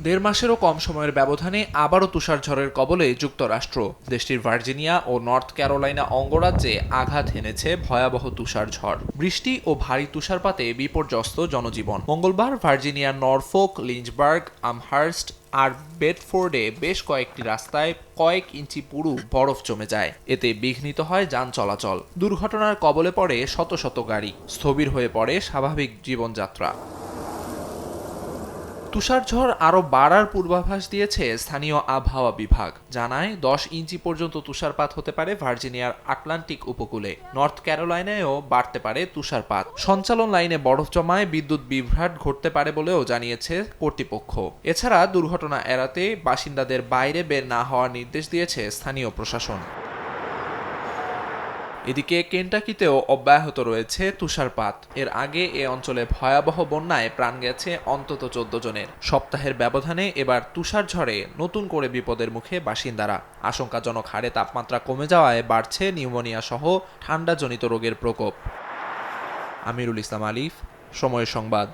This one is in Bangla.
দেড় মাসেরও কম সময়ের ব্যবধানে আবারও তুষারঝড়ের কবলে যুক্তরাষ্ট্র। দেশটির ভার্জিনিয়া ও নর্থ ক্যারোলাইনা অঙ্গরাজ্যে আঘাত হেনেছে ভয়াবহ তুষারঝড়। বৃষ্টি ও ভারী তুষারপাতে বিপর্যস্ত জনজীবন। মঙ্গলবার ভার্জিনিয়ার নরফোক, লিঞ্চবার্গ, আমহার্স্ট আর বেডফোর্ডে বেশ কয়েকটি রাস্তায় কয়েক ইঞ্চি পুরু বরফ জমে যায়। এতে বিঘ্নিত হয় যান চলাচল। দুর্ঘটনার কবলে পড়ে শত শত গাড়ি। স্থবির হয়ে পড়ে স্বাভাবিক জীবনযাত্রা। তুষারঝড় আরও বাড়ার পূর্বাভাস দিয়েছে স্থানীয় আবহাওয়া বিভাগ। জানায় 10 ইঞ্চি পর্যন্ত তুষারপাত হতে পারে ভার্জিনিয়ার আটলান্টিক উপকূলে। নর্থ ক্যারোলাইনায়ও বাড়তে পারে তুষারপাত। সঞ্চালন লাইনে বরফ জমায় বিদ্যুৎ বিভ্রাট ঘটতে পারে বলেও জানিয়েছে কর্তৃপক্ষ। এছাড়া দুর্ঘটনা এড়াতে বাসিন্দাদের বাইরে বের না হওয়ার নির্দেশ দিয়েছে স্থানীয় প্রশাসন। এদিকে কেন্টাকিতেও অব্যাহত রয়েছে তুষারপাত। এর আগে এ অঞ্চলে ভয়াবহ বন্যায় প্রাণ গেছে অন্তত 14 জনের। সপ্তাহের ব্যবধানে এবার তুষারঝড়ে নতুন করে বিপদের মুখে বাসিন্দারা। আশঙ্কাজনক হারে তাপমাত্রা কমে যাওয়ায় বাড়ছে নিউমোনিয়া সহ ঠান্ডাজনিত রোগের প্রকোপ। আমিরুল ইসলাম আলিফ, সময় সংবাদ।